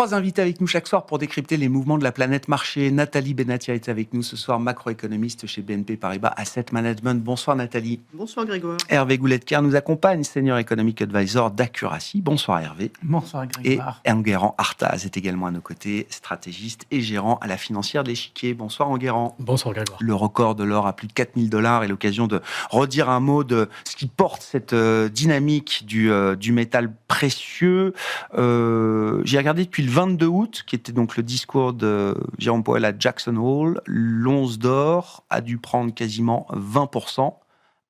3 invités avec nous chaque soir pour décrypter les mouvements de la planète marché. Nathalie Benatia est avec nous ce soir, macroéconomiste chez BNP Paribas Asset Management. Bonsoir Nathalie. Bonsoir Grégoire. Hervé Gouletker nous accompagne, Senior Economic Advisor d'Accuracy. Bonsoir Hervé. Bonsoir Grégoire. Et Enguerrand Artaz est également à nos côtés, stratégiste et gérant à la financière de l'Échiquier. Bonsoir Enguerrand. Bonsoir Grégoire. Le record de l'or à plus de $4 000 est l'occasion de redire un mot de ce qui porte cette dynamique du métal précieux. J'ai regardé depuis le 22 août, qui était donc le discours de Jérôme Powell à Jackson Hole. L'once d'or a dû prendre quasiment 20%,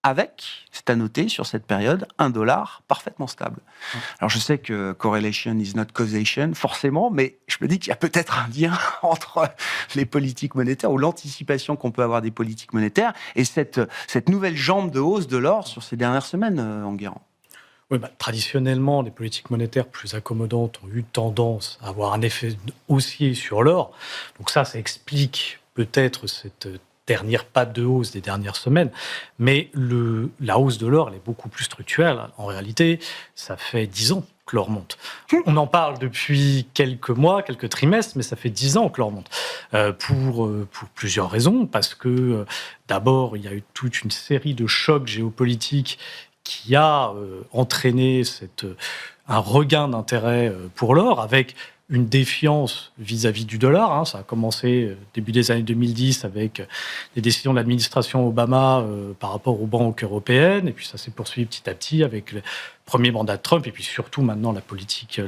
avec, c'est à noter sur cette période, $1 parfaitement stable. Alors je sais que correlation is not causation, forcément, mais je me dis qu'il y a peut-être un lien entre les politiques monétaires ou l'anticipation qu'on peut avoir des politiques monétaires et cette nouvelle jambe de hausse de l'or sur ces dernières semaines, Enguerrand. Oui, traditionnellement, les politiques monétaires plus accommodantes ont eu tendance à avoir un effet haussier sur l'or. Donc ça explique peut-être cette dernière patte de hausse des dernières semaines. Mais la hausse de l'or, elle est beaucoup plus structurelle. En réalité, ça fait 10 ans que l'or monte. On en parle depuis quelques mois, quelques trimestres, mais ça fait 10 ans que l'or monte. Pour plusieurs raisons. Parce que, d'abord, il y a eu toute une série de chocs géopolitiques qui a entraîné un regain d'intérêt pour l'or, avec une défiance vis-à-vis du dollar. Ça a commencé début des années 2010 avec les décisions de l'administration Obama par rapport aux banques européennes, et puis ça s'est poursuivi petit à petit avec le premier mandat de Trump, et puis surtout maintenant la politique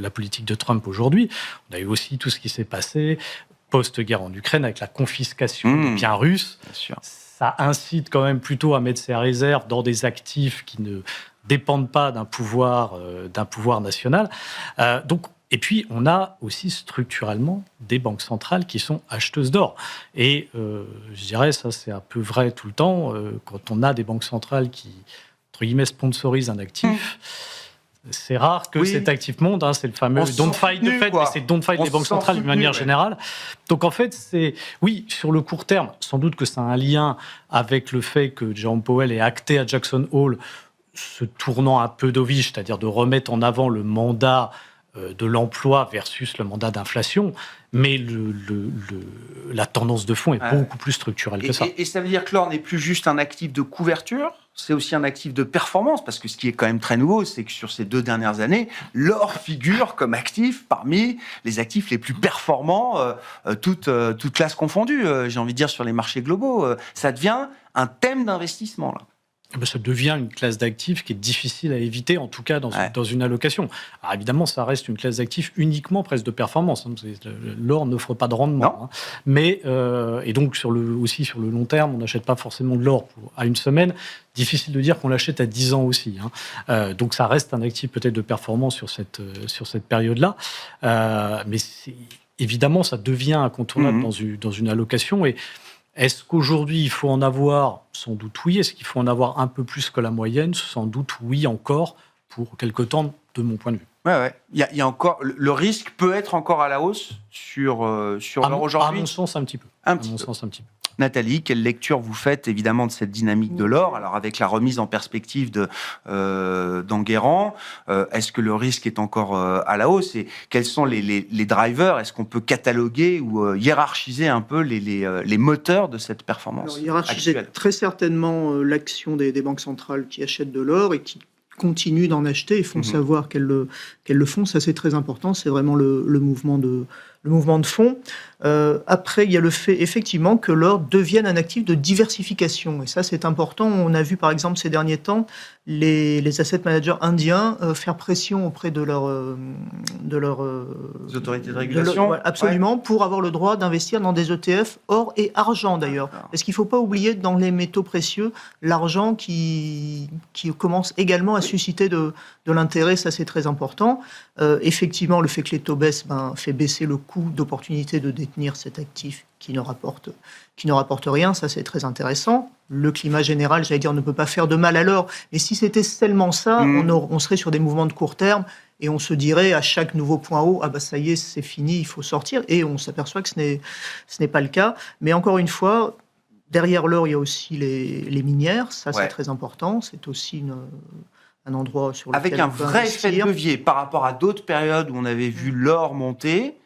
de Trump aujourd'hui. On a eu aussi tout ce qui s'est passé post-guerre en Ukraine avec la confiscation des biens russes. Bien sûr. Ça incite quand même plutôt à mettre ses réserves dans des actifs qui ne dépendent pas d'un pouvoir national. Et puis, on a aussi structurellement des banques centrales qui sont acheteuses d'or. Et je dirais, ça c'est un peu vrai tout le temps, quand on a des banques centrales qui, entre guillemets, sponsorisent un actif, c'est rare que cet actif monte, c'est le fameux don't fight the Fed, mais c'est don't fight les banques centrales d'une manière générale. Donc en fait, sur le court terme, sans doute que ça a un lien avec le fait que Jérôme Powell ait acté à Jackson Hole ce tournant un peu dovish, c'est-à-dire de remettre en avant le mandat de l'emploi versus le mandat d'inflation, mais la tendance de fond est beaucoup plus structurelle que ça. Et ça veut dire que l'or n'est plus juste un actif de couverture, c'est aussi un actif de performance, parce que ce qui est quand même très nouveau, c'est que sur ces 2 dernières années, l'or figure comme actif parmi les actifs les plus performants, toutes classes confondues, j'ai envie de dire, sur les marchés globaux. Ça devient un thème d'investissement, là. Ça devient une classe d'actifs qui est difficile à éviter, en tout cas dans une allocation. Alors évidemment, ça reste une classe d'actifs uniquement presque de performance. L'or n'offre pas de rendement. Mais, et donc, aussi sur le long terme, on n'achète pas forcément de l'or à une semaine. Difficile de dire qu'on l'achète à 10 ans aussi. Donc ça reste un actif peut-être de performance sur cette période-là. Mais évidemment, ça devient incontournable dans une allocation. Et est-ce qu'aujourd'hui, il faut en avoir? Sans doute oui. Est-ce qu'il faut en avoir un peu plus que la moyenne? Sans doute oui encore, pour quelque temps, de mon point de vue. Ouais. Il y a encore, le risque peut être encore à la hausse sur l'or aujourd'hui? À mon sens, un petit peu. Nathalie, quelle lecture vous faites évidemment de cette dynamique de l'or? Alors avec la remise en perspective d'Enguerrand, est-ce que le risque est encore à la hausse? Et quels sont les drivers? Est-ce qu'on peut cataloguer ou hiérarchiser un peu les moteurs de cette performance? Hiérarchiser très certainement l'action des banques centrales qui achètent de l'or et qui continuent d'en acheter et font savoir qu'elles le font. Ça, c'est très important. C'est vraiment le mouvement de fond. Après, il y a le fait, effectivement, que l'or devienne un actif de diversification. Et ça, c'est important. On a vu, par exemple, ces derniers temps, les asset managers indiens faire pression auprès de leurs autorités de régulation. Absolument, pour avoir le droit d'investir dans des ETF or et argent, d'ailleurs. Parce qu'il ne faut pas oublier, dans les métaux précieux, l'argent qui commence également à susciter de l'intérêt. Ça, c'est très important. Effectivement, le fait que les taux baissent fait baisser le coût d'opportunité de détenir cet actif qui ne rapporte rien. Ça, c'est très intéressant. Le climat général, j'allais dire, ne peut pas faire de mal à l'or. Mais si c'était seulement ça, on serait sur des mouvements de court terme et on se dirait à chaque nouveau point haut, ça y est, c'est fini, il faut sortir. Et on s'aperçoit que ce n'est pas le cas. Mais encore une fois, derrière l'or, il y a aussi les minières. Ça, c'est très important. C'est aussi un endroit sur lequel avec un vrai effet de levier par rapport à d'autres périodes où on avait vu l'or monter.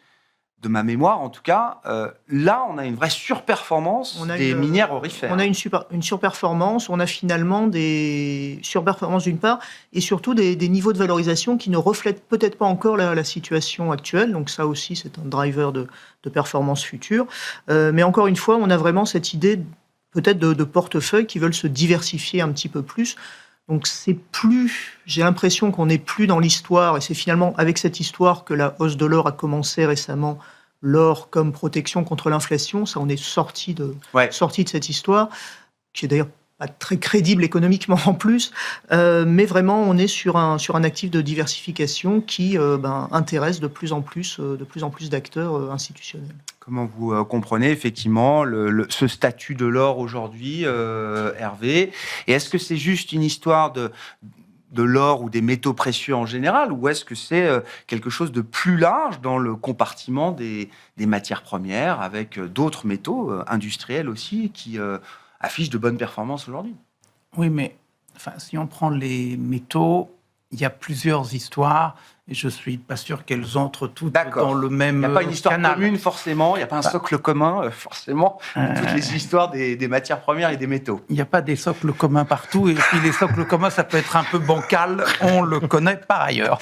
de ma mémoire en tout cas, là on a une vraie surperformance des minières aurifères. On a une surperformance, on a finalement des surperformances d'une part, et surtout des niveaux de valorisation qui ne reflètent peut-être pas encore la situation actuelle, donc ça aussi c'est un driver de performance future. Mais encore une fois, on a vraiment cette idée peut-être de portefeuilles qui veulent se diversifier un petit peu plus. Donc j'ai l'impression qu'on n'est plus dans l'histoire, et c'est finalement avec cette histoire que la hausse de l'or a commencé récemment, l'or comme protection contre l'inflation, ça on est sorti de cette histoire, qui est d'ailleurs pas très crédible économiquement en plus, mais vraiment on est sur un actif de diversification qui intéresse de plus en plus d'acteurs institutionnels. Comment vous comprenez effectivement ce statut de l'or aujourd'hui, Hervé? Et est-ce que c'est juste une histoire de l'or ou des métaux précieux en général, ou est-ce que c'est quelque chose de plus large dans le compartiment des matières premières, avec d'autres métaux industriels aussi qui affichent de bonnes performances aujourd'hui? Oui, mais si on prend les métaux, il y a plusieurs histoires. Et je ne suis pas sûr qu'elles entrent toutes dans le même canal. Il n'y a pas une histoire commune, forcément. Il n'y a pas un socle commun, forcément, toutes les histoires des matières premières et des métaux. Il n'y a pas des socles communs partout. Et puis les socles communs, ça peut être un peu bancal. On le connaît par ailleurs.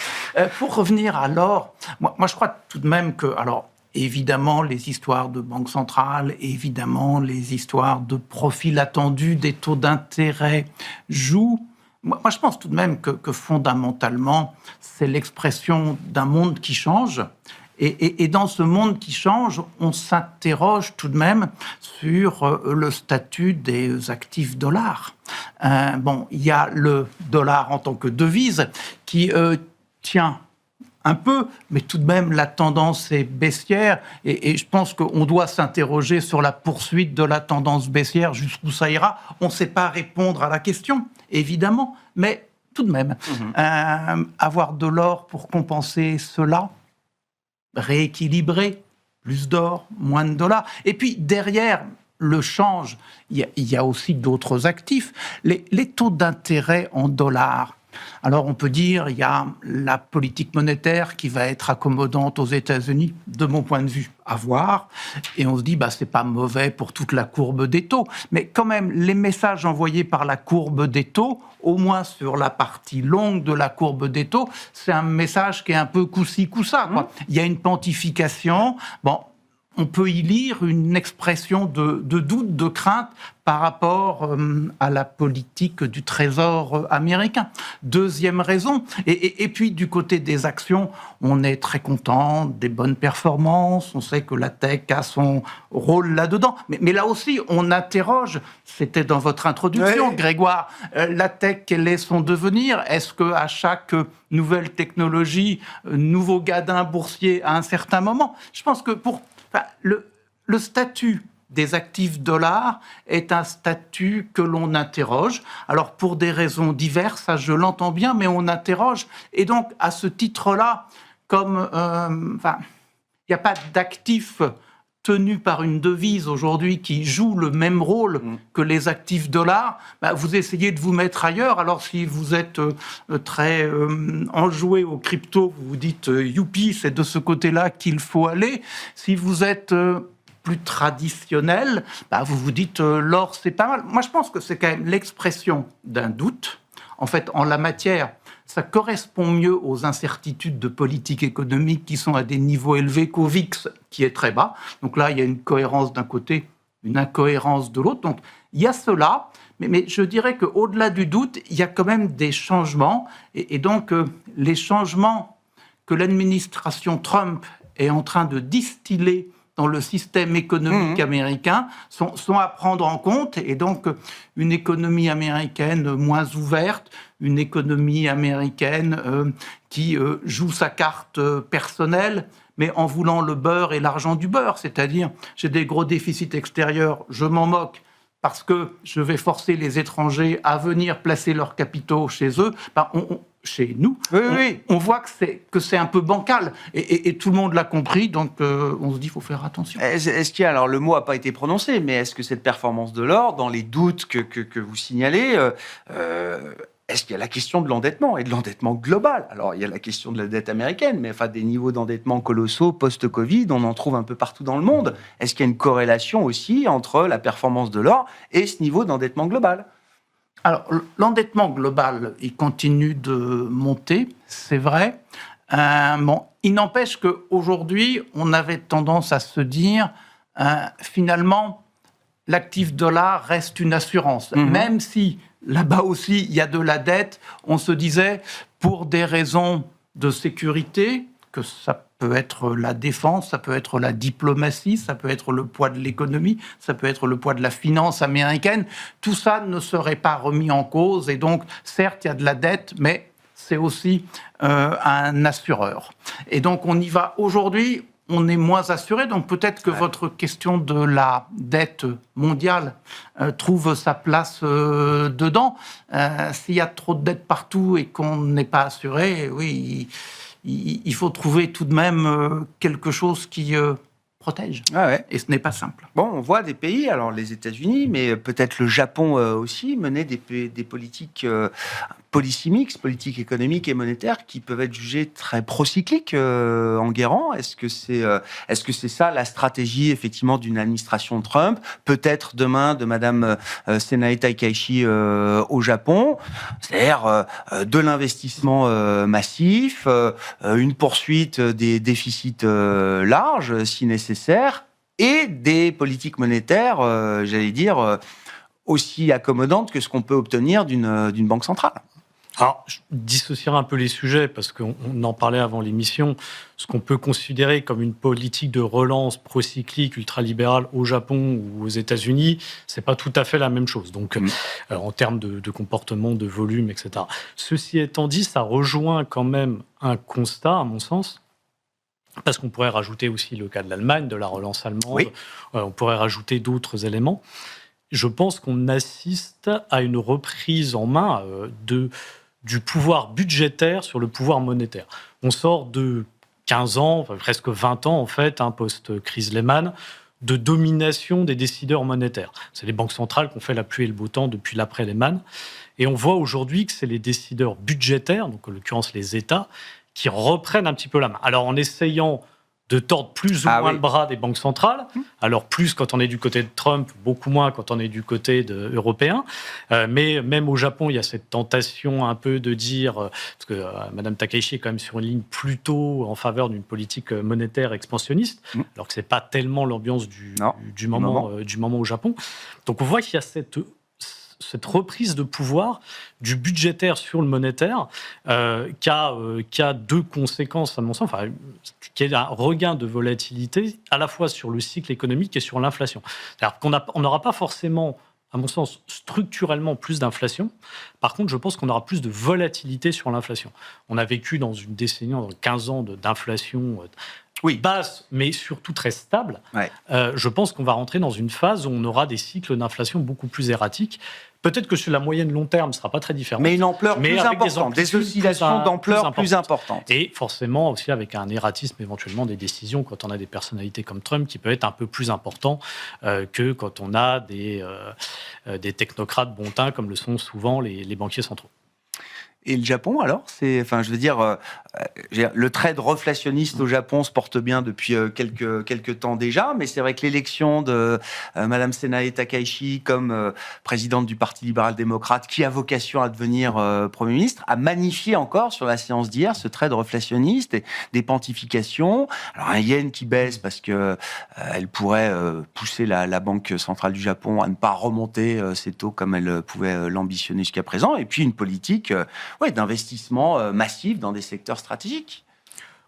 Pour revenir à l'or, moi, je crois tout de même que... Alors, évidemment, les histoires de banque centrale, évidemment, les histoires de profil attendu des taux d'intérêt jouent. Moi, je pense tout de même que fondamentalement, c'est l'expression d'un monde qui change. Et dans ce monde qui change, on s'interroge tout de même sur le statut des actifs dollars. Il y a le dollar en tant que devise qui tient un peu, mais tout de même, la tendance est baissière. Et je pense qu'on doit s'interroger sur la poursuite de la tendance baissière, jusqu'où ça ira. On ne sait pas répondre à la question, évidemment, mais tout de même, avoir de l'or pour compenser cela, rééquilibrer, plus d'or, moins de dollars. Et puis, derrière le change, il y a aussi d'autres actifs. Les taux d'intérêt en dollars, alors on peut dire il y a la politique monétaire qui va être accommodante aux États-Unis, de mon point de vue, à voir. Et on se dit c'est pas mauvais pour toute la courbe des taux, mais quand même les messages envoyés par la courbe des taux, au moins sur la partie longue de la courbe des taux, c'est un message qui est un peu coup-ci coup-ça. Il y a une pontification. On peut y lire une expression de doute, de crainte par rapport à la politique du Trésor américain. Deuxième raison, et puis du côté des actions, on est très content des bonnes performances, on sait que la tech a son rôle là-dedans, mais là aussi, on interroge, c'était dans votre introduction, Grégoire, la tech, quel est son devenir? Est-ce qu'à chaque nouvelle technologie, nouveau gadin boursier à un certain moment? Je pense que le statut des actifs dollars est un statut que l'on interroge. Alors, pour des raisons diverses, ça je l'entends bien, mais on interroge. Et donc, à ce titre-là, comme il n'y a pas d'actifs tenus par une devise aujourd'hui qui joue le même rôle que les actifs dollars, vous essayez de vous mettre ailleurs. Alors, si vous êtes très enjoué aux cryptos, vous vous dites « youpi, c'est de ce côté-là qu'il faut aller ». Si vous êtes plus traditionnel, vous vous dites l'or, c'est pas mal. Moi, je pense que c'est quand même l'expression d'un doute. En fait, en la matière, ça correspond mieux aux incertitudes de politique économique qui sont à des niveaux élevés qu'au VIX, qui est très bas. Donc là, il y a une cohérence d'un côté, une incohérence de l'autre. Donc, il y a cela, mais je dirais qu'au-delà du doute, il y a quand même des changements. Et donc, les changements que l'administration Trump est en train de distiller dans le système économique américain sont à prendre en compte. Et donc, une économie américaine moins ouverte, une économie américaine qui joue sa carte personnelle, mais en voulant le beurre et l'argent du beurre. C'est-à-dire, j'ai des gros déficits extérieurs, je m'en moque, parce que je vais forcer les étrangers à venir placer leurs capitaux chez eux. Chez nous, on voit que c'est un peu bancal. Et tout le monde l'a compris, donc on se dit qu'il faut faire attention. Est-ce qu'il y a, alors le mot n'a pas été prononcé, mais est-ce que cette performance de l'or, dans les doutes que vous signalez, est-ce qu'il y a la question de l'endettement et de l'endettement global? Alors, il y a la question de la dette américaine, mais enfin, des niveaux d'endettement colossaux post-Covid, on en trouve un peu partout dans le monde. Est-ce qu'il y a une corrélation aussi entre la performance de l'or et ce niveau d'endettement global? Alors, l'endettement global, il continue de monter, c'est vrai. Il n'empêche qu'aujourd'hui, on avait tendance à se dire, finalement, l'actif dollar reste une assurance. Même si, là-bas aussi, il y a de la dette, on se disait, pour des raisons de sécurité, que ça peut être la défense, ça peut être la diplomatie, ça peut être le poids de l'économie, ça peut être le poids de la finance américaine, tout ça ne serait pas remis en cause. Et donc, certes, il y a de la dette, mais c'est aussi un assureur. Et donc, on y va aujourd'hui. On est moins assuré, donc peut-être que votre question de la dette mondiale trouve sa place dedans. S'il y a trop de dettes partout et qu'on n'est pas assuré, oui, il faut trouver tout de même quelque chose qui protège. Et ce n'est pas simple. Bon, on voit des pays, alors les États-Unis, mais peut-être le Japon aussi, mener des politiques policy mix, politique économique et monétaire, qui peuvent être jugées très procycliques en guérant. Est-ce que c'est ça la stratégie effectivement d'une administration Trump? Peut-être demain de Madame Senae Takaichi au Japon, c'est-à-dire de l'investissement massif, une poursuite des déficits larges si nécessaire, et des politiques monétaires, j'allais dire, aussi accommodantes que ce qu'on peut obtenir d'une banque centrale. Alors, je dissocierai un peu les sujets, parce qu'on en parlait avant l'émission. Ce qu'on peut considérer comme une politique de relance procyclique ultralibérale au Japon ou aux États-Unis, c'est pas tout à fait la même chose. Donc, en termes de comportement, de volume, etc. Ceci étant dit, ça rejoint quand même un constat, à mon sens, parce qu'on pourrait rajouter aussi le cas de l'Allemagne, de la relance allemande, oui. On pourrait rajouter d'autres éléments. Je pense qu'on assiste à une reprise en main du pouvoir budgétaire sur le pouvoir monétaire. On sort de 15 ans, enfin presque 20 ans en fait, post-crise Lehman, de domination des décideurs monétaires. C'est les banques centrales qui ont fait la pluie et le beau temps depuis l'après Lehman. Et on voit aujourd'hui que c'est les décideurs budgétaires, donc en l'occurrence les États, qui reprennent un petit peu la main. Alors en essayant de tordre plus ou moins le bras des banques centrales. Alors plus quand on est du côté de Trump, beaucoup moins quand on est du côté européen. Mais même au Japon, il y a cette tentation un peu de dire, parce que Mme Takaichi est quand même sur une ligne plutôt en faveur d'une politique monétaire expansionniste, alors que ce n'est pas tellement l'ambiance du moment au Japon. Donc on voit qu'il y a cette reprise de pouvoir du budgétaire sur le monétaire qui a deux conséquences, à mon sens, qui est un regain de volatilité à la fois sur le cycle économique et sur l'inflation. C'est-à-dire qu'on n'aura pas forcément, à mon sens, structurellement plus d'inflation. Par contre, je pense qu'on aura plus de volatilité sur l'inflation. On a vécu dans une décennie, dans 15 ans d'inflation basse, mais surtout très stable. Je pense qu'on va rentrer dans une phase où on aura des cycles d'inflation beaucoup plus erratiques. Peut-être que sur la moyenne long terme, ce ne sera pas très différent. Mais une ampleur plus importante, des oscillations d'ampleur plus importantes. Et forcément aussi avec un erratisme éventuellement des décisions quand on a des personnalités comme Trump qui peut être un peu plus important que quand on a des technocrates bon teint comme le sont souvent les banquiers centraux. Et le Japon, alors, le trade reflationniste au Japon se porte bien depuis quelques temps déjà, mais c'est vrai que l'élection de Madame Senae Takaichi comme présidente du Parti libéral-démocrate, qui a vocation à devenir Premier ministre, a magnifié encore sur la séance d'hier ce trade reflationniste et des pontifications. Alors un yen qui baisse parce que elle pourrait pousser la Banque centrale du Japon à ne pas remonter ses taux comme elle pouvait l'ambitionner jusqu'à présent, et puis une politique d'investissement massif dans des secteurs stratégiques.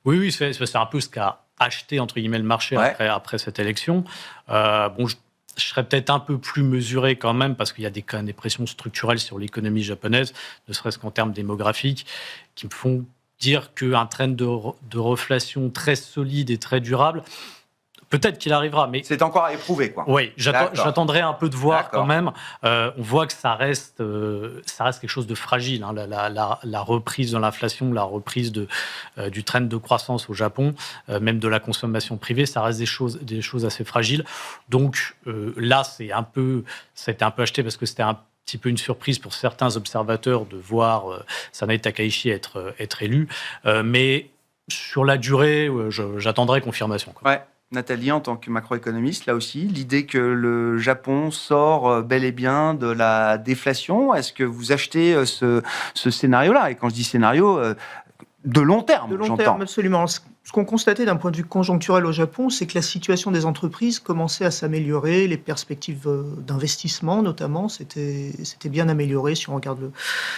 Oui, c'est un peu ce qu'a acheté, entre guillemets, le marché après cette élection. Je serais peut-être un peu plus mesuré quand même, parce qu'il y a des pressions structurelles sur l'économie japonaise, ne serait-ce qu'en termes démographiques, qui me font dire qu'un trend de reflation très solide et très durable, peut-être qu'il arrivera, mais... C'est encore à éprouver, quoi. Oui, j'attendrai un peu de voir quand même. On voit que ça reste quelque chose de fragile, hein, la reprise de l'inflation, la reprise du trend de croissance au Japon, même de la consommation privée, ça reste des choses assez fragiles. Donc là, ça a été un peu acheté parce que c'était petit peu une surprise pour certains observateurs de voir Sanae Takaichi être élu. Mais sur la durée, j'attendrai confirmation. Ouais. Nathalie, en tant que macroéconomiste, là aussi, l'idée que le Japon sort bel et bien de la déflation, est-ce que vous achetez ce scénario-là? Et quand je dis scénario, de long terme, De long j'entends. terme, absolument. Ce qu'on constatait d'un point de vue conjoncturel au Japon, c'est que la situation des entreprises commençait à s'améliorer, les perspectives d'investissement notamment, c'était bien amélioré si on regarde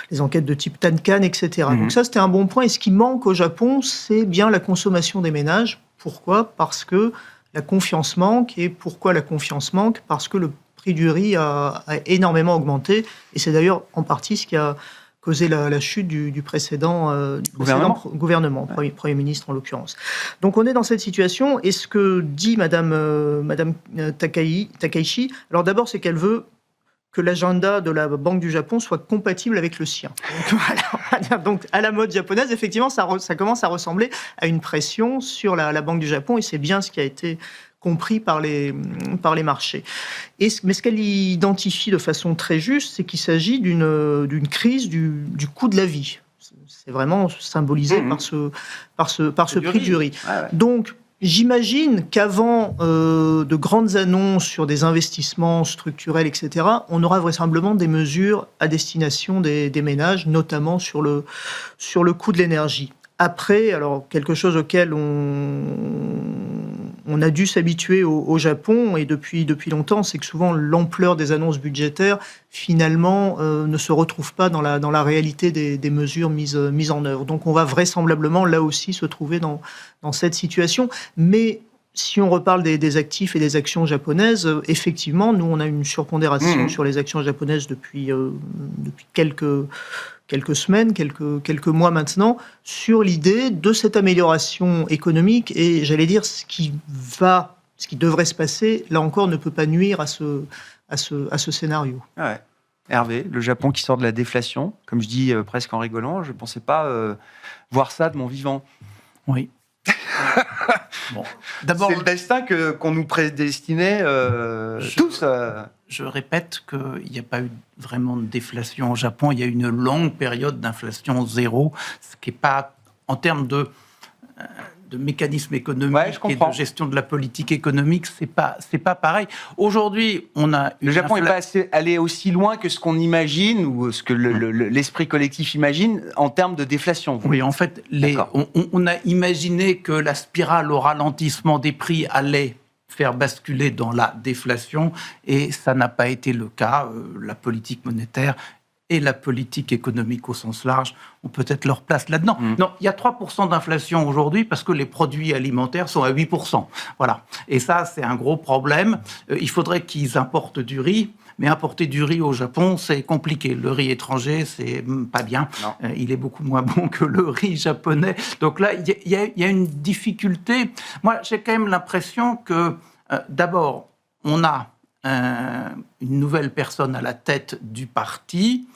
les enquêtes de type Tankan, etc. Donc ça, c'était un bon point. Et ce qui manque au Japon, c'est bien la consommation des ménages. Pourquoi ? Parce que la confiance manque. Et pourquoi la confiance manque ? Parce que le prix du riz a énormément augmenté. Et c'est d'ailleurs en partie ce qui a causé la chute du précédent gouvernement, Premier ministre en l'occurrence. Donc on est dans cette situation. Et ce que dit Madame Takaichi, alors d'abord c'est qu'elle veut que l'agenda de la Banque du Japon soit compatible avec le sien. Donc, voilà, donc à la mode japonaise, effectivement, ça commence à ressembler à une pression sur la Banque du Japon, et c'est bien ce qui a été compris par les marchés. Mais ce qu'elle identifie de façon très juste, c'est qu'il s'agit d'une crise du coût de la vie. C'est vraiment symbolisé par ce prix du riz. Ouais. Donc, j'imagine qu'avant de grandes annonces sur des investissements structurels, etc., on aura vraisemblablement des mesures à destination des ménages, notamment sur le coût de l'énergie. Après, alors quelque chose auquel on a dû s'habituer au Japon, et depuis longtemps, c'est que souvent l'ampleur des annonces budgétaires, finalement, ne se retrouve pas dans la réalité des mesures mises en œuvre. Donc on va vraisemblablement, là aussi, se trouver dans cette situation. Mais si on reparle des actifs et des actions japonaises, effectivement, nous, on a une surpondération sur les actions japonaises depuis quelques semaines, quelques mois maintenant, sur l'idée de cette amélioration économique. Et j'allais dire, ce qui devrait se passer, là encore, ne peut pas nuire à ce scénario. Ouais. Hervé, le Japon qui sort de la déflation, comme je dis presque en rigolant, je ne pensais pas voir ça de mon vivant. Oui. Bon. D'abord, c'est le destin qu'on nous prédestinait tous. Je répète qu'il n'y a pas eu vraiment de déflation au Japon. Il y a eu une longue période d'inflation zéro, ce qui n'est pas, en termes de mécanismes économiques et de gestion de la politique économique, c'est pas pareil. Aujourd'hui, on a le Japon n'est pas allé aussi loin que ce qu'on imagine ou ce que l'esprit collectif imagine en termes de déflation. Oui, en fait, on a imaginé que la spirale au ralentissement des prix allait faire basculer dans la déflation, et ça n'a pas été le cas. La politique monétaire et la politique économique au sens large ont peut-être leur place là-dedans. Non, il y a 3% d'inflation aujourd'hui parce que les produits alimentaires sont à 8%. Voilà. Et ça, c'est un gros problème. Il faudrait qu'ils importent du riz, mais importer du riz au Japon, c'est compliqué. Le riz étranger, c'est pas bien. Il est beaucoup moins bon que le riz japonais. Donc là, il y a une difficulté. Moi, j'ai quand même l'impression que, d'abord, on a une nouvelle personne à la tête du parti.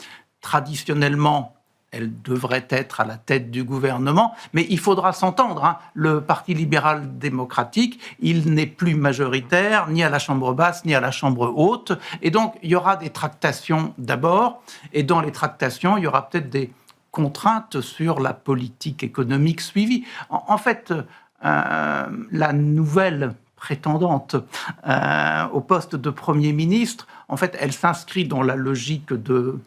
Traditionnellement, elle devrait être à la tête du gouvernement, mais il faudra s'entendre. Le Parti libéral-démocratique, il n'est plus majoritaire, ni à la Chambre basse, ni à la Chambre haute. Et donc, il y aura des tractations d'abord, et dans les tractations, il y aura peut-être des contraintes sur la politique économique suivie. En fait, la nouvelle prétendante au poste de Premier ministre, en fait, elle s'inscrit dans la logique de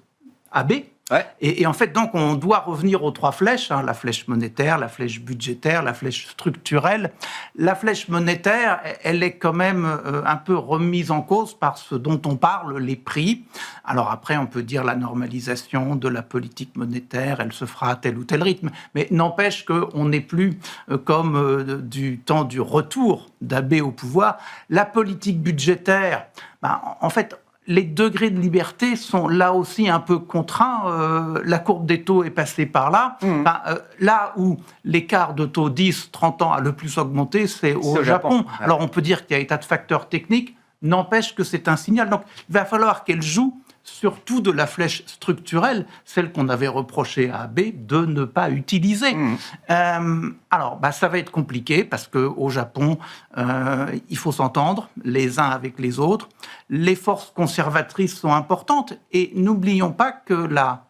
Abe. Ouais. Et en fait, donc, on doit revenir aux trois flèches, la flèche monétaire, la flèche budgétaire, la flèche structurelle. La flèche monétaire, elle est quand même un peu remise en cause par ce dont on parle, les prix. Alors après, on peut dire la normalisation de la politique monétaire, elle se fera à tel ou tel rythme. Mais n'empêche qu'on n'est plus comme du temps du retour d'Abe au pouvoir. La politique budgétaire, en fait, les degrés de liberté sont là aussi un peu contraints. La courbe des taux est passée par là. Là où l'écart de taux 10-30 ans a le plus augmenté, c'est au Japon. Ouais. Alors on peut dire qu'il y a un tas de facteurs techniques, n'empêche que c'est un signal. Donc il va falloir qu'elle joue surtout de la flèche structurelle, celle qu'on avait reproché à Abe de ne pas utiliser. Alors, ça va être compliqué parce qu'au Japon, il faut s'entendre les uns avec les autres. Les forces conservatrices sont importantes et n'oublions pas que la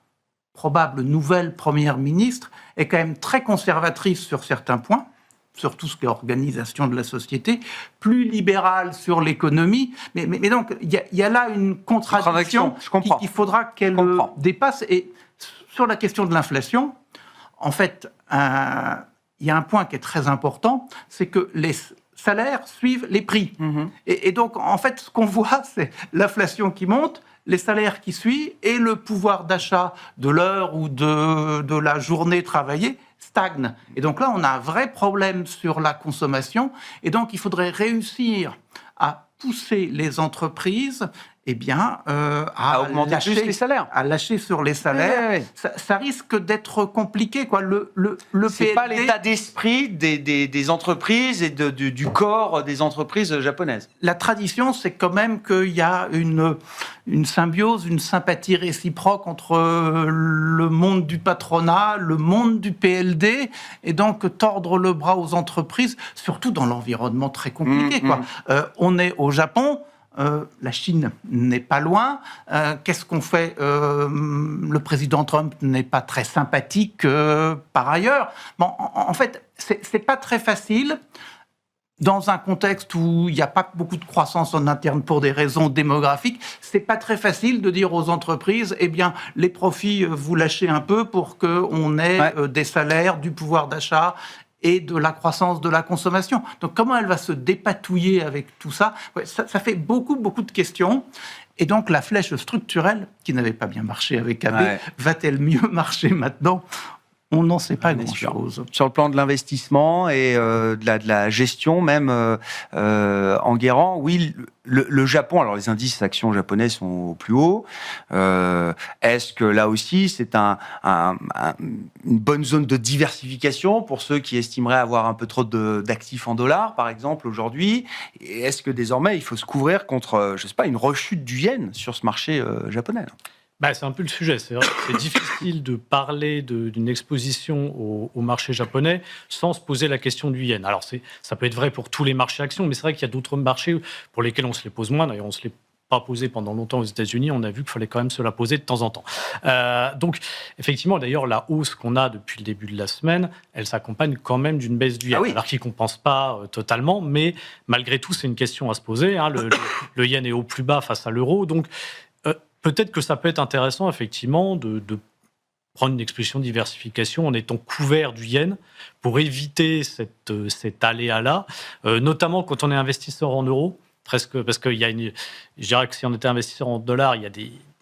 probable nouvelle première ministre est quand même très conservatrice sur certains points, sur tout ce qui est organisation de la société, plus libérale sur l'économie. Mais donc, il y a là une contradiction qu'il faudra qu'elle dépasse. Et sur la question de l'inflation, en fait, il y a un point qui est très important, c'est que les salaires suivent les prix. Et donc, en fait, ce qu'on voit, c'est l'inflation qui monte, les salaires qui suivent, et le pouvoir d'achat de l'heure ou de la journée travaillée stagne. Et donc là, on a un vrai problème sur la consommation. Et donc, il faudrait réussir à pousser les entreprises à augmenter plus les salaires. À lâcher sur les salaires. Ouais. Ça risque d'être compliqué, quoi. Le c'est PLD... pas l'état d'esprit des entreprises et du corps des entreprises japonaises. La tradition, c'est quand même qu'il y a une symbiose, une sympathie réciproque entre le monde du patronat, le monde du PLD, et donc tordre le bras aux entreprises, surtout dans l'environnement très compliqué, quoi. On est au Japon. La Chine n'est pas loin. Qu'est-ce qu'on fait? Le président Trump n'est pas très sympathique par ailleurs. Bon, en fait, c'est pas très facile dans un contexte où il n'y a pas beaucoup de croissance en interne pour des raisons démographiques. C'est pas très facile de dire aux entreprises, les profits, vous lâchez un peu pour qu'on ait des salaires, du pouvoir d'achat et de la croissance de la consommation. Donc, comment elle va se dépatouiller avec tout ça? Ça fait beaucoup de questions. Et donc, la flèche structurelle, qui n'avait pas bien marché avec Abe, va-t-elle mieux marcher maintenant? On n'en sait pas grand-chose. Sur le plan de l'investissement et de la gestion même, Enguerrand, oui, le Japon, alors les indices actions japonais sont au plus haut. Est-ce que là aussi, c'est une bonne zone de diversification pour ceux qui estimeraient avoir un peu trop d'actifs en dollars, par exemple, aujourd'hui? Et est-ce que désormais, il faut se couvrir contre, je sais pas, une rechute du yen sur ce marché japonais? C'est un peu le sujet. C'est vrai que c'est difficile de parler d'une exposition au marché japonais sans se poser la question du yen. Alors, ça peut être vrai pour tous les marchés actions, mais c'est vrai qu'il y a d'autres marchés pour lesquels on se les pose moins. D'ailleurs, on se les pas posé pendant longtemps aux États-Unis, on a vu qu'il fallait quand même se la poser de temps en temps. Donc, effectivement, d'ailleurs, la hausse qu'on a depuis le début de la semaine, elle s'accompagne quand même d'une baisse du yen. Alors qu'il ne compense pas totalement, mais malgré tout, c'est une question à se poser. Le yen est au plus bas face à l'euro, donc peut-être que ça peut être intéressant, effectivement, de prendre une exposition de diversification en étant couvert du yen pour éviter cet aléa-là, notamment quand on est investisseur en euros, presque, parce qu'il y a je dirais que si on était investisseur en dollars, il y a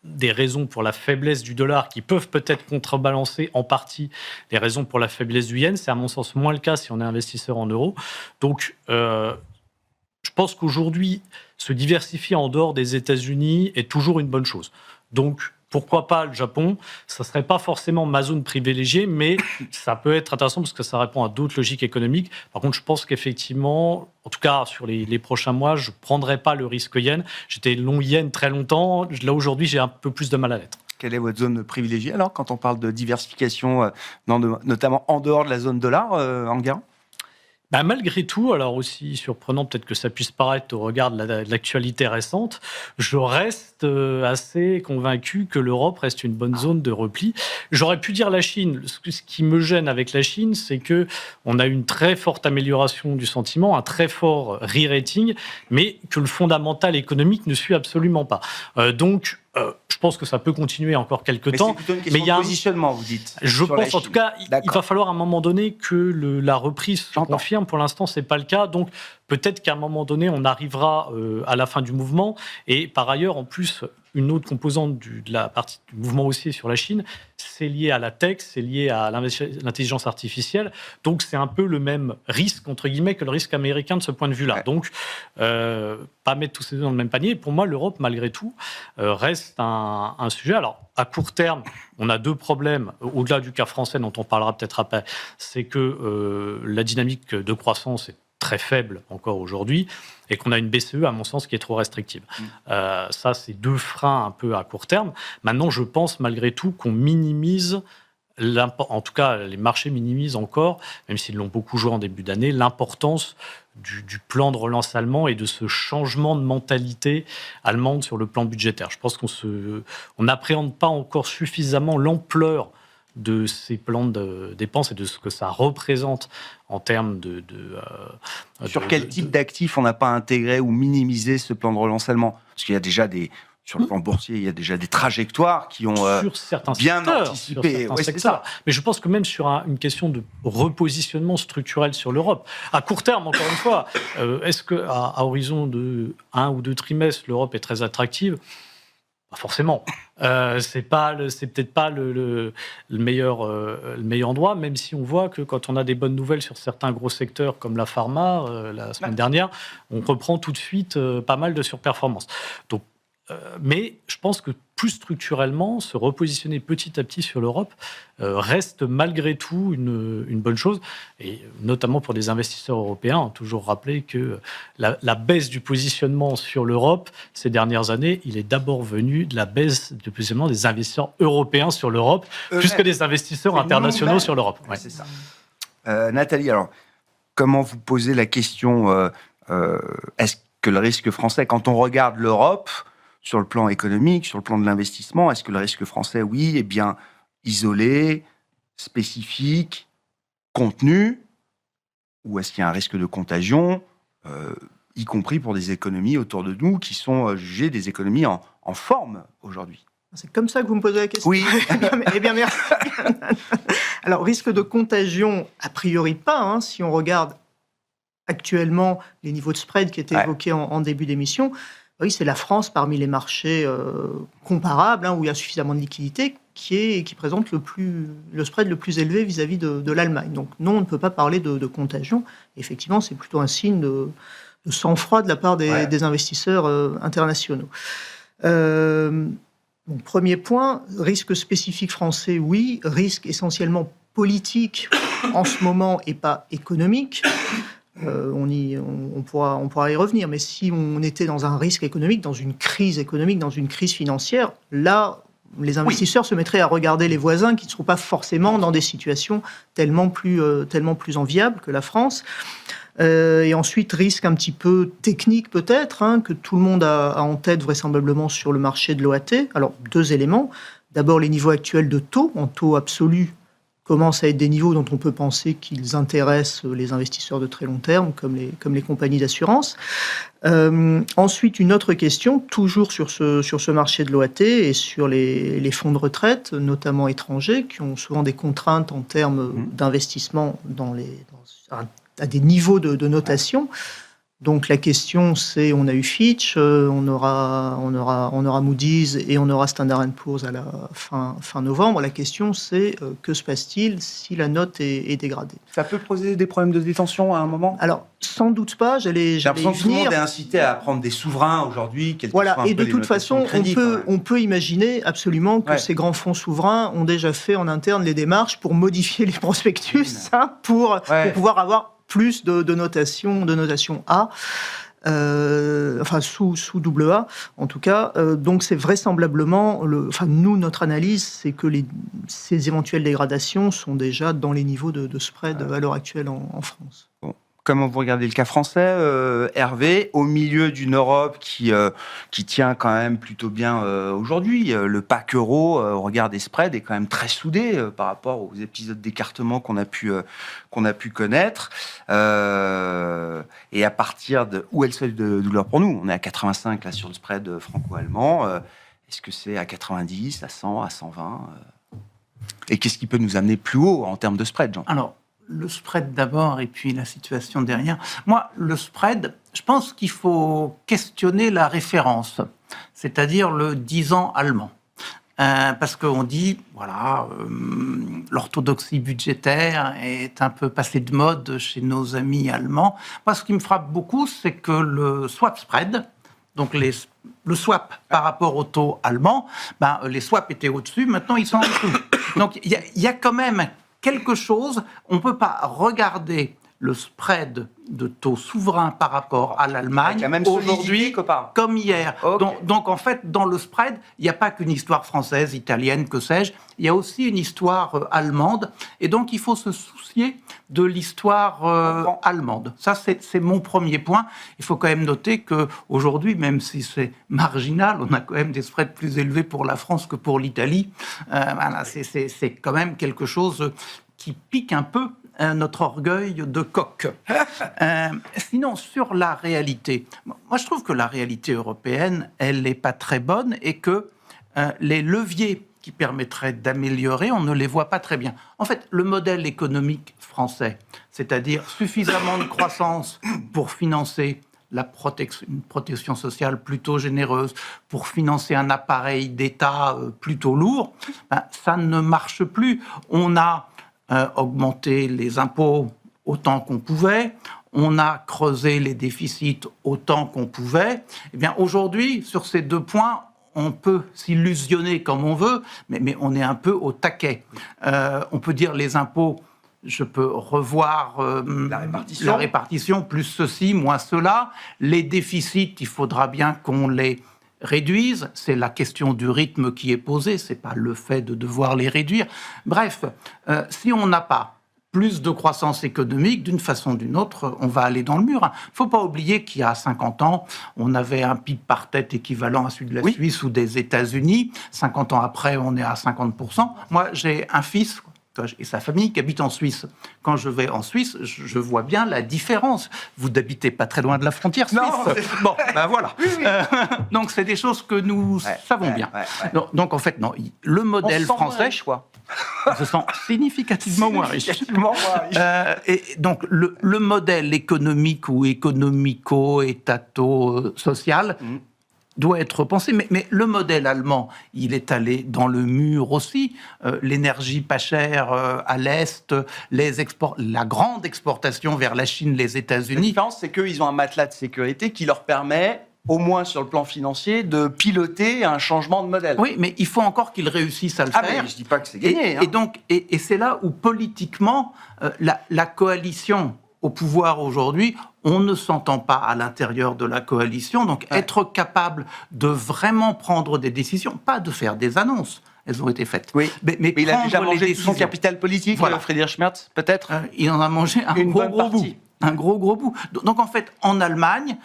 des raisons pour la faiblesse du dollar qui peuvent peut-être contrebalancer en partie les raisons pour la faiblesse du yen. C'est à mon sens moins le cas si on est investisseur en euros. Donc, je pense qu'aujourd'hui, se diversifier en dehors des États-Unis est toujours une bonne chose. Donc, pourquoi pas le Japon? Ça ne serait pas forcément ma zone privilégiée, mais ça peut être intéressant parce que ça répond à d'autres logiques économiques. Par contre, je pense qu'effectivement, en tout cas sur les prochains mois, je ne prendrai pas le risque yen. J'étais long yen très longtemps. Là, aujourd'hui, j'ai un peu plus de mal à l'être. Quelle est votre zone privilégiée alors quand on parle de diversification, notamment en dehors de la zone dollar, Enguerrand? Malgré tout, alors aussi surprenant peut-être que ça puisse paraître au regard de l'actualité récente, je reste assez convaincu que l'Europe reste une bonne zone de repli. J'aurais pu dire la Chine. Ce qui me gêne avec la Chine, c'est qu'on a une très forte amélioration du sentiment, un très fort re-rating, mais que le fondamental économique ne suit absolument pas. Donc, je pense que ça peut continuer encore quelques temps. C'est plutôt une question de positionnement, vous dites. Je pense, en tout cas, il va falloir à un moment donné que la reprise se confirme. Pour l'instant, ce n'est pas le cas. Donc, peut-être qu'à un moment donné, on arrivera à la fin du mouvement. Et par ailleurs, en plus, une autre composante de la partie du mouvement haussier sur la Chine, c'est lié à la tech, c'est lié à l'intelligence artificielle. Donc, c'est un peu le même risque, entre guillemets, que le risque américain de ce point de vue-là. Ouais. Donc, pas mettre tous ces deux dans le même panier. Pour moi, l'Europe, malgré tout, reste un sujet. Alors, à court terme, on a deux problèmes, au-delà du cas français dont on parlera peut-être après. C'est que la dynamique de croissance est très faible encore aujourd'hui, et qu'on a une BCE, à mon sens, qui est trop restrictive. Ça, c'est 2 freins un peu à court terme. Maintenant, je pense malgré tout qu'on minimise, en tout cas, les marchés minimisent encore, même s'ils l'ont beaucoup joué en début d'année, l'importance du plan de relance allemand et de ce changement de mentalité allemande sur le plan budgétaire. Je pense qu'on n'appréhende pas encore suffisamment l'ampleur de ces plans de dépenses et de ce que ça représente en termes Sur quel type d'actifs on n'a pas intégré ou minimisé ce plan de relance allemand ? Parce qu'il y a déjà sur le plan boursier, il y a déjà des trajectoires qui ont sur certains bien secteurs, anticipé. Sur certains secteurs. Mais je pense que même sur une question de repositionnement structurel sur l'Europe, à court terme, encore une fois, est-ce qu'à horizon de 1 ou 2 trimestres, l'Europe est très attractive ? Pas forcément. C'est peut-être pas le meilleur endroit, même si on voit que quand on a des bonnes nouvelles sur certains gros secteurs comme la pharma, la semaine dernière, on reprend tout de suite pas mal de surperformances. Donc, mais je pense que plus structurellement, se repositionner petit à petit sur l'Europe reste malgré tout une bonne chose, et notamment pour des investisseurs européens. Toujours rappeler que la baisse du positionnement sur l'Europe ces dernières années, il est d'abord venu de la baisse du positionnement des investisseurs européens sur l'Europe, plus que des investisseurs internationaux sur l'Europe. Ouais. C'est ça. Nathalie, alors, comment vous posez la question est-ce que le risque français, quand on regarde l'Europe, sur le plan économique, sur le plan de l'investissement, est-ce que le risque français, oui, est bien isolé, spécifique, contenu, ou est-ce qu'il y a un risque de contagion, y compris pour des économies autour de nous qui sont jugées des économies en forme aujourd'hui ? C'est comme ça que vous me posez la question ? Oui. Eh bien, merci. Alors, risque de contagion, a priori pas, si on regarde actuellement les niveaux de spread qui étaient évoqués en début d'émission. Oui, c'est la France parmi les marchés comparables, où il y a suffisamment de liquidités, qui présente le spread le plus élevé vis-à-vis de l'Allemagne. Donc non, on ne peut pas parler de contagion. Effectivement, c'est plutôt un signe de sang-froid de la part des investisseurs internationaux. Donc, premier point, risque spécifique français, oui. Risque essentiellement politique en ce moment et pas économique. On pourra y revenir, mais si on était dans un risque économique, dans une crise économique, dans une crise financière, là, les investisseurs se mettraient à regarder les voisins qui ne seront pas forcément dans des situations tellement plus enviables que la France. Et ensuite, risque un petit peu technique peut-être, que tout le monde a en tête vraisemblablement sur le marché de l'OAT. Alors, 2 éléments. D'abord, les niveaux actuels de taux, en taux absolu, commencent à être des niveaux dont on peut penser qu'ils intéressent les investisseurs de très long terme, comme les compagnies d'assurance. Ensuite, une autre question, toujours sur ce marché de l'OAT et sur les fonds de retraite, notamment étrangers, qui ont souvent des contraintes en termes d'investissement à des niveaux de notation. Donc la question, c'est, on a eu Fitch, on aura Moody's et on aura Standard & Poor's à la fin novembre. La question, c'est que se passe-t-il si la note est dégradée ? Ça peut poser des problèmes de détention à un moment ? Alors, sans doute pas, j'allais J'ai l'impression y que tout le monde venir. est incité à prendre des souverains aujourd'hui. Voilà, et de toute façon, on peut imaginer absolument que ces grands fonds souverains ont déjà fait en interne les démarches pour modifier les prospectus, pour pouvoir avoir plus de notation A, sous AA en tout cas. Donc c'est vraisemblablement, nous, notre analyse, c'est que ces éventuelles dégradations sont déjà dans les niveaux de spread à l'heure actuelle en France. Bon. Comment vous regardez le cas français, Hervé, au milieu d'une Europe qui tient quand même plutôt bien aujourd'hui. Le pack euro, au regard des spreads, est quand même très soudé par rapport aux épisodes d'écartement qu'on a pu connaître. Et à partir de où est le seuil de douleur pour nous ? On est à 85 là sur le spread franco-allemand. Est-ce que c'est à 90, à 100, à 120 Et qu'est-ce qui peut nous amener plus haut en termes de spread, Jean ? Alors, le spread d'abord et puis la situation derrière. Moi, le spread, je pense qu'il faut questionner la référence, c'est-à-dire le 10 ans allemand. Parce qu'on dit, l'orthodoxie budgétaire est un peu passée de mode chez nos amis allemands. Moi, ce qui me frappe beaucoup, c'est que le swap spread, donc le swap par rapport au taux allemand, les swaps étaient au-dessus, maintenant ils sont en dessous. Donc il y a quand même quelque chose, on ne peut pas regarder le spread de taux souverain par rapport à l'Allemagne, même aujourd'hui, copain. comme hier. Okay. Donc, en fait, dans le spread, il n'y a pas qu'une histoire française, italienne, que sais-je, il y a aussi une histoire allemande, et donc il faut se soucier de l'histoire allemande. Ça, c'est mon premier point. Il faut quand même noter qu'aujourd'hui, même si c'est marginal, on a quand même des spreads plus élevés pour la France que pour l'Italie. Voilà, c'est quand même quelque chose qui pique un peu notre orgueil de coq. Sinon, sur la réalité, moi je trouve que la réalité européenne, elle n'est pas très bonne et que les leviers qui permettraient d'améliorer, on ne les voit pas très bien. En fait, le modèle économique français, c'est-à-dire suffisamment de croissance pour financer une protection sociale plutôt généreuse, pour financer un appareil d'État plutôt lourd, ça ne marche plus. On a augmenté les impôts autant qu'on pouvait, on a creusé les déficits autant qu'on pouvait. Eh bien, aujourd'hui, sur ces deux points, on peut s'illusionner comme on veut, mais on est un peu au taquet. On peut dire les impôts, je peux revoir la répartition, plus ceci, moins cela. Les déficits, il faudra bien qu'on les réduise. C'est la question du rythme qui est posée, c'est pas le fait de devoir les réduire. Bref, si on n'a pas plus de croissance économique, d'une façon ou d'une autre, on va aller dans le mur. Il ne faut pas oublier qu'il y a 50 ans, on avait un PIB par tête équivalent à celui de la Suisse ou des États-Unis. 50 ans après, on est à 50%. Moi, j'ai un fils et sa famille qui habite en Suisse. Quand je vais en Suisse, je vois bien la différence. Vous n'habitez pas très loin de la frontière suisse. Bon, ben voilà. Donc, c'est des choses que nous savons bien. Donc, en fait, non. Le modèle français... On se sent significativement moins riche. Et donc, le modèle économique ou économico-étato-social doit être repensé. Mais le modèle allemand, il est allé dans le mur aussi. L'énergie pas chère à l'Est, la grande exportation vers la Chine, les États-Unis. La différence, c'est qu'ils ont un matelas de sécurité qui leur permet, au moins sur le plan financier, de piloter un changement de modèle. Oui, mais il faut encore qu'ils réussissent à le faire. Mais je ne dis pas que c'est gagné. Et c'est là où, politiquement, la coalition au pouvoir aujourd'hui, on ne s'entend pas à l'intérieur de la coalition. Donc, être capable de vraiment prendre des décisions, pas de faire des annonces. Elles ont été faites. Oui, mais il a déjà mangé tout son capital politique, Friedrich Merz, peut-être il en a mangé un gros bout. Un gros bout. Donc, en fait, en Allemagne...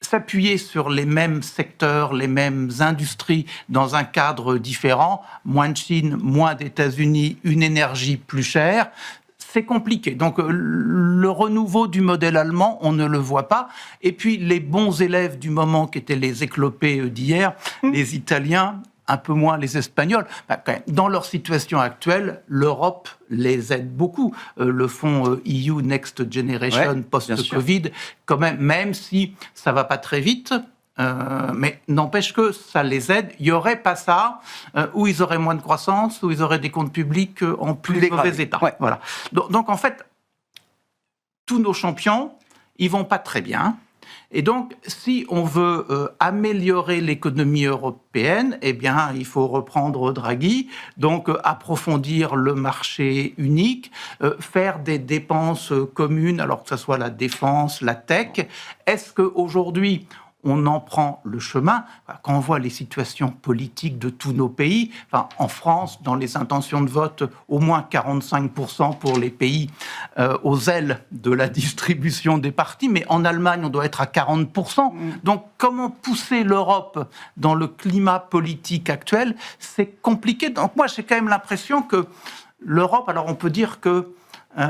s'appuyer sur les mêmes secteurs, les mêmes industries dans un cadre différent, moins de Chine, moins d'États-Unis, une énergie plus chère, c'est compliqué. Donc le renouveau du modèle allemand, on ne le voit pas. Et puis les bons élèves du moment qui étaient les éclopés d'hier, les Italiens, un peu moins les Espagnols. Dans leur situation actuelle, l'Europe les aide beaucoup. Le fonds EU Next Generation post-Covid, quand même si ça ne va pas très vite, mais n'empêche que ça les aide. Il n'y aurait pas ça, où ils auraient moins de croissance, où ils auraient des comptes publics en plus mauvais état. Voilà. Donc en fait, tous nos champions, ils ne vont pas très bien. Et donc, si on veut améliorer l'économie européenne, eh bien, il faut reprendre Draghi, donc approfondir le marché unique, faire des dépenses communes, alors que ce soit la défense, la tech. Est-ce qu'aujourd'hui, on en prend le chemin? Quand on voit les situations politiques de tous nos pays, en France, dans les intentions de vote, au moins 45% pour les pays aux ailes de la distribution des partis, mais en Allemagne, on doit être à 40%. Donc, comment pousser l'Europe dans le climat politique actuel? C'est compliqué. Donc, moi, j'ai quand même l'impression que l'Europe, alors on peut dire que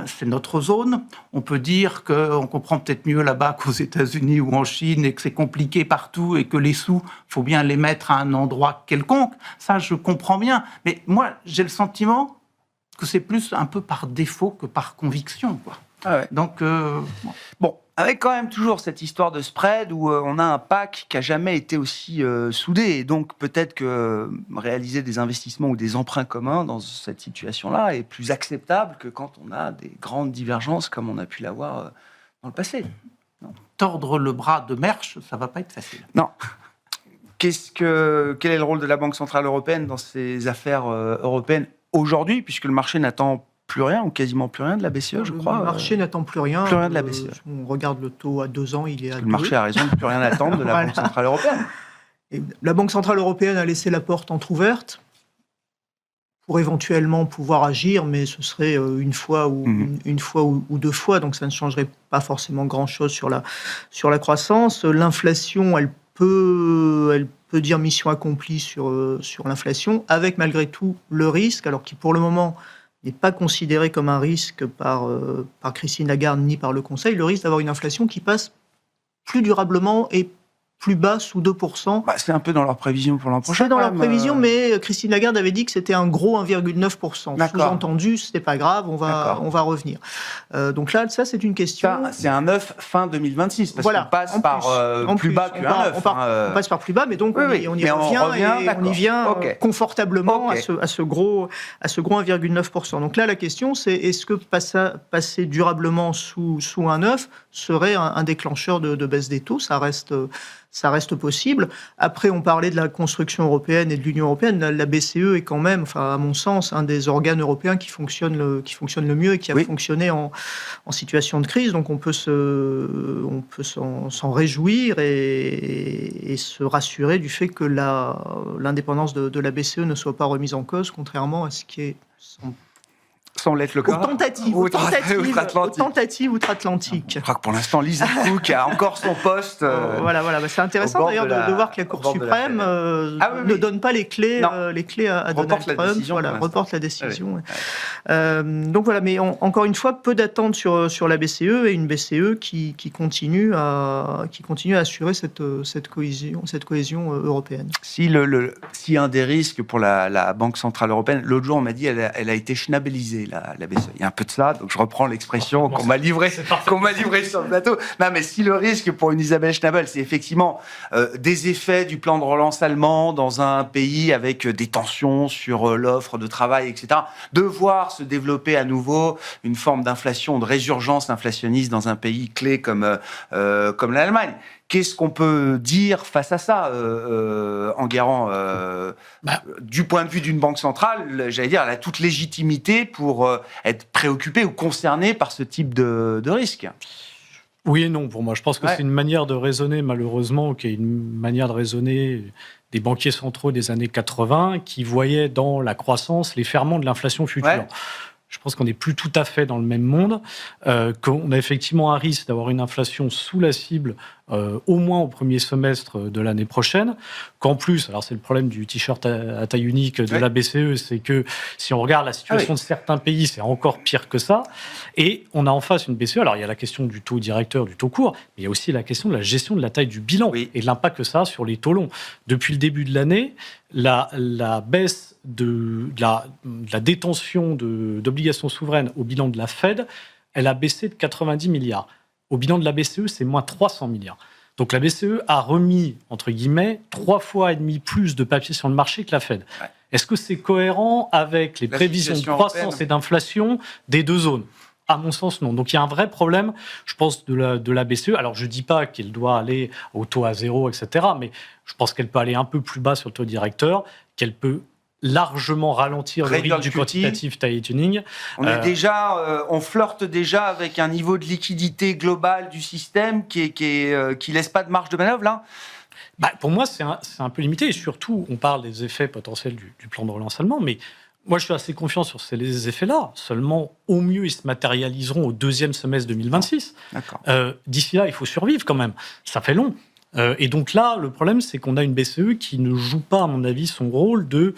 c'est notre zone. On peut dire qu'on comprend peut-être mieux là-bas qu'aux États-Unis ou en Chine et que c'est compliqué partout et que les sous, il faut bien les mettre à un endroit quelconque. Ça, je comprends bien. Mais moi, j'ai le sentiment que c'est plus un peu par défaut que par conviction, quoi. Donc, bon, avec quand même toujours cette histoire de spread où on a un PAC qui n'a jamais été aussi soudé. Et donc, peut-être que réaliser des investissements ou des emprunts communs dans cette situation-là est plus acceptable que quand on a des grandes divergences comme on a pu l'avoir dans le passé. Non. Tordre le bras de Mersch, ça ne va pas être facile. Non. Quel est le rôle de la Banque Centrale Européenne dans ces affaires européennes aujourd'hui, puisque le marché n'attend plus rien ou quasiment plus rien de la BCE, je crois. Le marché n'attend plus rien. Plus rien de la BCE. On regarde le taux à 2 ans, il est à 2. Le marché a raison de plus rien attendre de la Voilà. Banque Centrale Européenne. Et la Banque Centrale Européenne a laissé la porte entrouverte pour éventuellement pouvoir agir, mais ce serait une fois ou 2 fois, donc ça ne changerait pas forcément grand-chose sur la croissance. L'inflation, elle peut dire mission accomplie sur l'inflation, avec malgré tout le risque, alors qui pour le moment n'est pas considéré comme un risque par Christine Lagarde ni par le Conseil, le risque d'avoir une inflation qui passe plus durablement et plus bas, sous 2%. C'est un peu dans leur prévision pour l'an prochain. C'est dans leur prévision, mais Christine Lagarde avait dit que c'était un gros 1,9%. Sous-entendu, c'était pas grave, on va revenir. Donc là, ça, c'est une question... Ça, c'est un 9 fin 2026, parce qu'on passe par plus bas qu'un 9. On passe par plus bas, mais donc on y vient confortablement à ce gros 1,9%. Donc là, la question, c'est est-ce que passer durablement sous un 9 serait un déclencheur de baisse des taux? Ça reste possible. Après, on parlait de la construction européenne et de l'Union européenne. La BCE est quand même, à mon sens, un des organes européens qui fonctionne le mieux et qui a fonctionné en situation de crise. Donc, on peut s'en réjouir et se rassurer du fait que l'indépendance de la BCE ne soit pas remise en cause, contrairement à ce qui est sans l'être le cas. Aux tentatives outre-Atlantique. Je crois que pour l'instant, Lisa Cook a encore son poste. Voilà. C'est intéressant d'ailleurs de voir que la Cour suprême ne donne pas les clés à Donald Trump. Reporte la décision. Donc voilà, mais encore une fois, peu d'attentes sur la BCE et une BCE qui continue à assurer cette cohésion européenne. Si un des risques pour la Banque Centrale Européenne, l'autre jour on m'a dit elle a été schnabellisée. La BCE. Il y a un peu de ça, donc je reprends l'expression qu'on m'a livrée sur le plateau. Non, mais si le risque pour une Isabelle Schnabel, c'est effectivement des effets du plan de relance allemand dans un pays avec des tensions sur l'offre de travail, etc., de voir se développer à nouveau une forme d'inflation, de résurgence inflationniste dans un pays clé comme l'Allemagne. Qu'est-ce qu'on peut dire face à ça, Enguerrand du point de vue d'une banque centrale, j'allais dire, elle a toute légitimité pour être préoccupée ou concernée par ce type de risque. Oui et non, pour moi. Je pense que c'est une manière de raisonner, malheureusement, qui est une manière de raisonner des banquiers centraux des années 80 qui voyaient dans la croissance les ferments de l'inflation future. Ouais. Je pense qu'on n'est plus tout à fait dans le même monde, qu'on a effectivement un risque d'avoir une inflation sous la cible au moins au premier semestre de l'année prochaine, qu'en plus, alors c'est le problème du t-shirt à taille unique de la BCE, c'est que si on regarde la situation de certains pays, c'est encore pire que ça, et on a en face une BCE, alors il y a la question du taux directeur, du taux court, mais il y a aussi la question de la gestion de la taille du bilan et de l'impact que ça a sur les taux longs. Depuis le début de l'année, la baisse de la détention d'obligations souveraines au bilan de la Fed, elle a baissé de 90 milliards. Au bilan de la BCE, c'est moins 300 milliards. Donc la BCE a remis, entre guillemets, 3,5 fois plus de papier sur le marché que la Fed. Ouais. Est-ce que c'est cohérent avec les prévisions de croissance et d'inflation des deux zones ? À mon sens, non. Donc il y a un vrai problème, je pense, de la BCE. Alors je ne dis pas qu'elle doit aller au taux à zéro, etc. Mais je pense qu'elle peut aller un peu plus bas sur le taux directeur, qu'elle peut largement ralentir le rythme du quantitative tightening. On flirte déjà avec un niveau de liquidité globale du système qui laisse pas de marge de manœuvre, là. Pour moi, c'est un peu limité. Et surtout, on parle des effets potentiels du plan de relance allemand, mais moi, je suis assez confiant sur ces effets-là. Seulement, au mieux, ils se matérialiseront au deuxième semestre 2026. D'ici là, il faut survivre quand même. Ça fait long. Et donc là, le problème, c'est qu'on a une BCE qui ne joue pas, à mon avis, son rôle de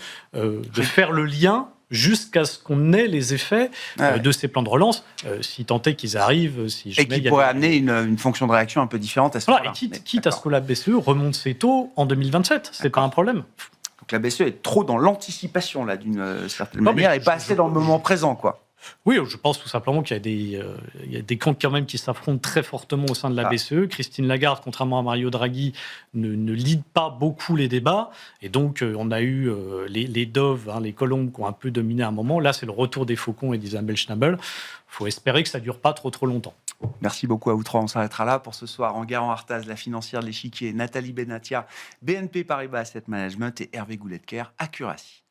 faire le lien jusqu'à ce qu'on ait les effets de ces plans de relance, si tant est qu'ils arrivent. Et qui pourrait amener une fonction de réaction un peu différente à ce moment-là. Et quitte à ce que la BCE remonte ses taux en 2027. C'est pas un problème. Donc la BCE est trop dans l'anticipation, là, d'une certaine manière, et pas assez dans le moment présent, quoi. Oui, je pense tout simplement qu'il y a des camps quand même qui s'affrontent très fortement au sein de la BCE. Christine Lagarde, contrairement à Mario Draghi, ne lead pas beaucoup les débats. Et donc, on a eu les doves, les colombes qui ont un peu dominé à un moment. Là, c'est le retour des faucons et d'Isabelle Schnabel. Il faut espérer que ça ne dure pas trop longtemps. Merci beaucoup à vous trois. On s'arrêtera là pour ce soir. Enguerrand Artaz, la financière de l'échiquier, Nathalie Benatia, BNP Paribas Asset Management et Hervé Gouletker, Accuracy.